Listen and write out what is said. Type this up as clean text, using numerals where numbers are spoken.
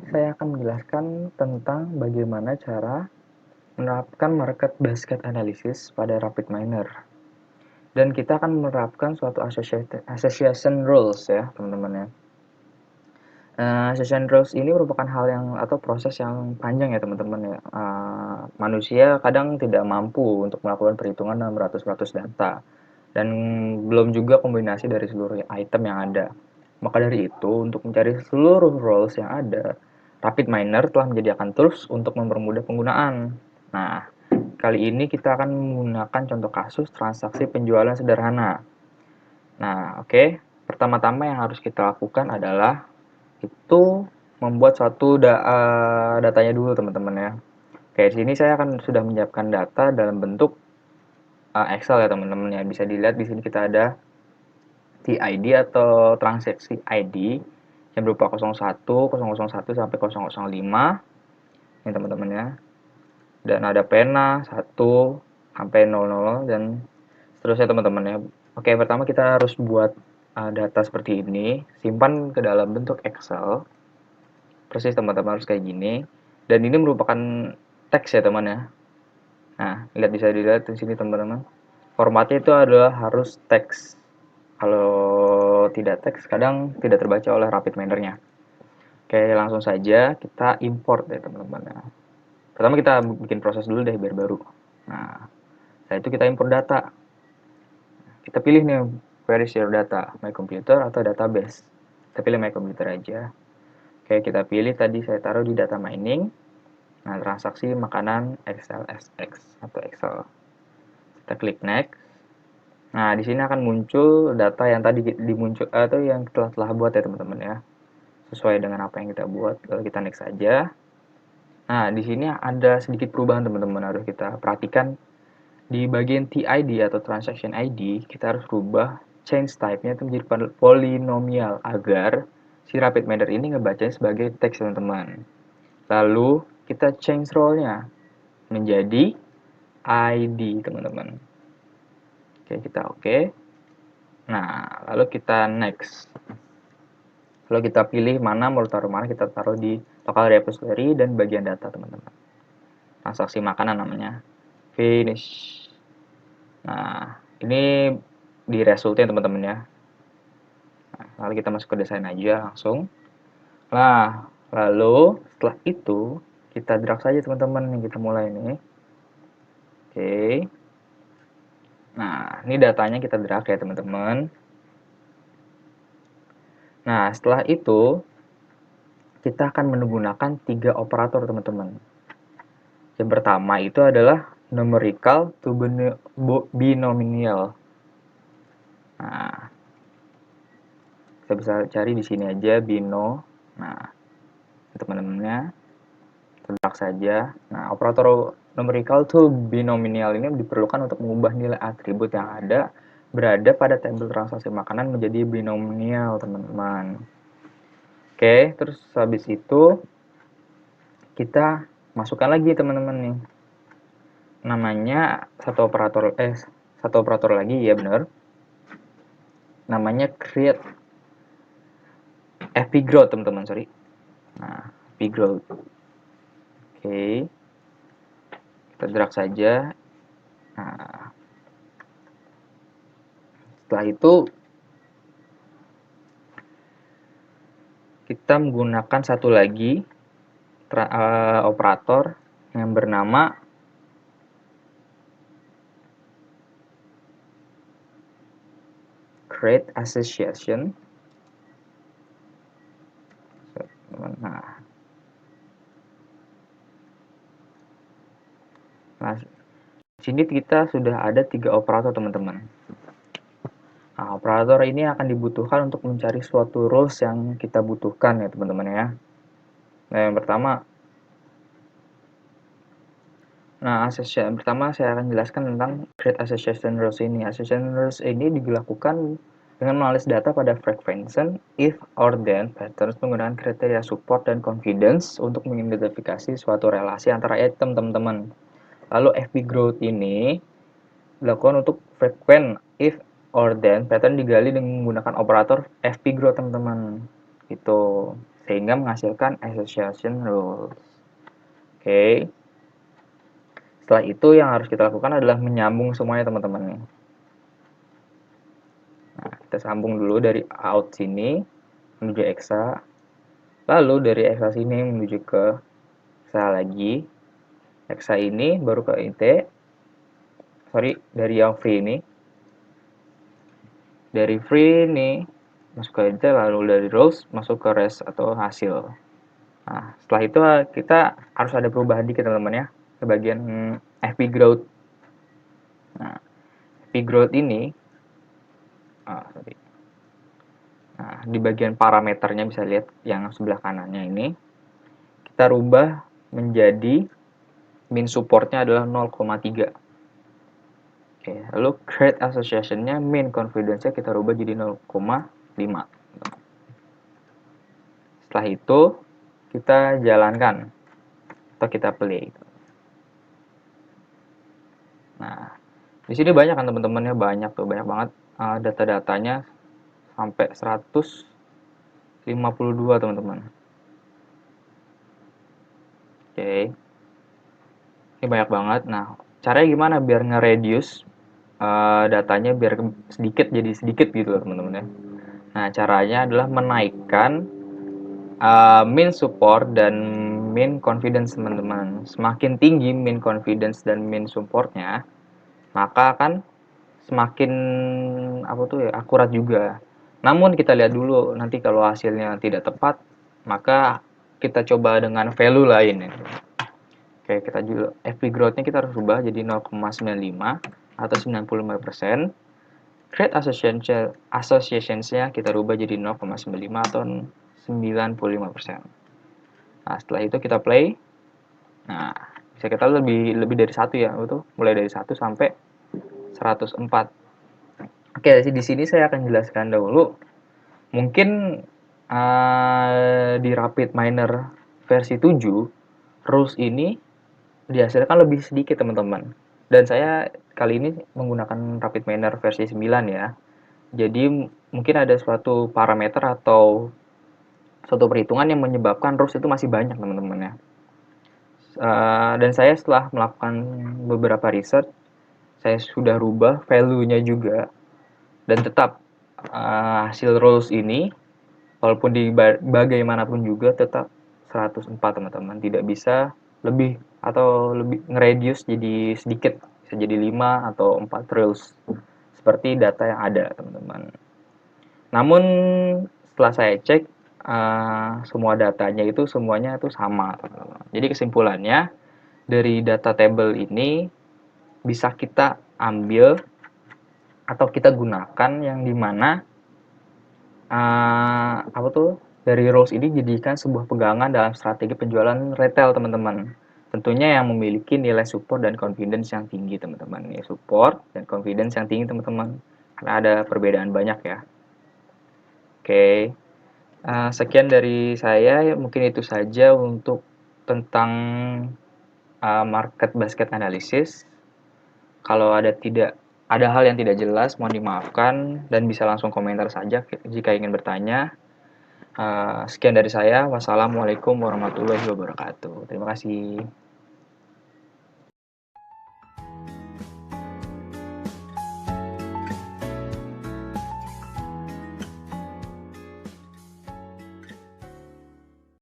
saya akan menjelaskan tentang bagaimana cara menerapkan market basket analysis pada RapidMiner. Dan kita akan menerapkan suatu association rules ya, teman-teman ya. Association rules ini merupakan hal yang atau proses yang panjang ya, teman-teman ya. Manusia kadang tidak mampu untuk melakukan perhitungan dalam beratus-ratus data dan belum juga kombinasi dari seluruh item yang ada. Maka dari itu, untuk mencari seluruh roles yang ada, RapidMiner telah menyediakan tools untuk mempermudah penggunaan. Nah, kali ini kita akan menggunakan contoh kasus transaksi penjualan sederhana. Nah, oke. Pertama-tama yang harus kita lakukan adalah itu membuat suatu datanya dulu, teman-teman ya. Oke, di sini saya akan sudah menyiapkan data dalam bentuk Excel ya, teman-teman ya. Bisa dilihat di sini kita ada TID atau transaksi ID yang berupa 01, 001 sampai 005 ini, teman-teman ya. Dan ada pena 1 sampai 00 dan seterusnya, teman-teman ya. Oke, pertama kita harus buat data seperti ini, simpan ke dalam bentuk Excel. Persis, teman-teman, harus kayak gini. Dan ini merupakan teks ya, teman ya. Nah, bisa dilihat di sini, teman-teman. Formatnya itu adalah harus teks. Kalau tidak teks, kadang tidak terbaca oleh RapidMiner-nya. Oke, langsung saja kita import ya, teman-teman. Nah, pertama kita bikin proses dulu deh biar baru. Nah, setelah itu kita import data. Kita pilih nih, where is your data, my computer atau database. Kita pilih my computer aja. Oke, kita pilih tadi saya taruh di data mining. Nah, transaksi makanan XLSX atau Excel. Kita klik next. Nah, di sini akan muncul data yang tadi dimuncul atau yang telah buat ya, teman-teman ya. Sesuai dengan apa yang kita buat. Lalu kita next saja. Nah, di sini ada sedikit perubahan, teman-teman, harus kita perhatikan. Di bagian TID atau transaction ID, kita harus rubah change type-nya itu menjadi polinomial agar si RapidMiner ini ngebacanya sebagai teks, teman-teman. Lalu kita change role-nya menjadi ID, teman-teman. Oke, kita oke. Nah, lalu kita next. Lalu kita pilih mana mau taruh mana, kita taruh di local repository dan bagian data, teman-teman. Transaksi makanan namanya. Finish. Nah, ini di resultnya, teman-teman ya. Nah, lalu kita masuk ke desain aja langsung. Nah, lalu setelah itu kita drag saja, teman-teman, yang kita mulai nih. Oke. Nah, ini datanya kita drag ya, teman-teman. Nah, setelah itu kita akan menggunakan 3 operator, teman-teman. Yang pertama itu adalah numerical to binomial. Nah, kita bisa cari di sini aja bino. Nah, teman-temannya drag saja. Nah, operator numerical to binomial ini diperlukan untuk mengubah nilai atribut yang ada berada pada tabel transaksi makanan menjadi binomial, teman-teman. Oke, terus habis itu kita masukkan lagi, teman-teman nih. Namanya satu operator lagi ya, benar. Namanya create FP growth, teman-teman, sorry. Nah, FP growth. Oke. Kita drag saja. Nah, setelah itu kita menggunakan satu lagi operator yang bernama create association. Nah, di sini kita sudah ada 3 operator, teman-teman. Nah, operator ini akan dibutuhkan untuk mencari suatu rules yang kita butuhkan ya, teman-teman ya. Nah, yang pertama, pertama saya akan jelaskan tentang create association rules ini. Association rules ini dilakukan dengan menganalisis data pada frequency, if, or, then patterns menggunakan kriteria support dan confidence untuk mengidentifikasi suatu relasi antara item, teman-teman. Lalu FP growth ini dilakukan untuk frequent, if, or, then pattern digali dengan menggunakan operator FP growth, teman-teman. Gitu. sehingga menghasilkan association rules. Oke. Setelah itu yang harus kita lakukan adalah menyambung semuanya teman-teman. Nah, kita sambung dulu dari out sini menuju exa, lalu dari exa sini menuju ke exa lagi, exa ini baru ke int, dari yang free ini, dari free ini masuk ke int, lalu dari rows masuk ke res atau hasil. Nah, setelah itu kita harus ada perubahan dikit teman-teman ya, ke bagian FP growth. Nah, FP growth ini, nah, di bagian parameternya bisa lihat yang sebelah kanannya ini, kita rubah menjadi min supportnya adalah 0,3. Oke, lalu create association-nya min confidence-nya kita rubah jadi 0,5. Setelah itu kita jalankan atau kita play. Nah, di sini banyak kan teman-temannya, banyak banget data-datanya sampai 152 teman-teman. Oke. Ini banyak banget. Nah, caranya gimana biar nge-reduce datanya biar sedikit jadi sedikit gitu loh teman-teman ya. Nah, caranya adalah menaikkan min support dan min confidence teman-teman. Semakin tinggi min confidence dan min supportnya, maka akan semakin akurat juga. Namun kita lihat dulu nanti kalau hasilnya tidak tepat, maka kita coba dengan value lain ya. Oke, kita juga FP growth-nya kita harus rubah jadi 0,95 atau 95%. Create associations-nya kita rubah jadi 0,95 atau 95%. Nah, setelah itu kita play. Nah, bisa kita lebih dari 1 ya, itu mulai dari 1 sampai 104. Oke, di sini saya akan jelaskan dahulu. Mungkin di RapidMiner versi 7, rules ini dihasilkan lebih sedikit teman-teman. Dan saya kali ini menggunakan RapidMiner versi 9 ya. Jadi mungkin ada suatu parameter atau suatu perhitungan yang menyebabkan rules itu masih banyak teman-teman ya. Dan saya setelah melakukan beberapa research, saya sudah rubah value-nya juga. Dan tetap hasil rules ini walaupun di bagaimanapun juga tetap 104 teman-teman, tidak bisa lebih atau lebih nge-reduce jadi sedikit, bisa jadi 5 atau 4 rules seperti data yang ada teman-teman. Namun setelah saya cek semua datanya itu semuanya itu sama teman-teman. Jadi kesimpulannya dari data table ini bisa kita ambil atau kita gunakan yang dimana dari roles ini jadikan sebuah pegangan dalam strategi penjualan retail teman-teman. Tentunya yang memiliki nilai support dan confidence yang tinggi teman-teman. Ya, support dan confidence yang tinggi teman-teman. Karena ada perbedaan banyak ya. Oke. Sekian dari saya, mungkin itu saja untuk tentang market basket analysis. Kalau ada hal yang tidak jelas, mohon dimaafkan dan bisa langsung komentar saja jika ingin bertanya. Sekian dari saya. Wassalamualaikum warahmatullahi wabarakatuh. Terima kasih.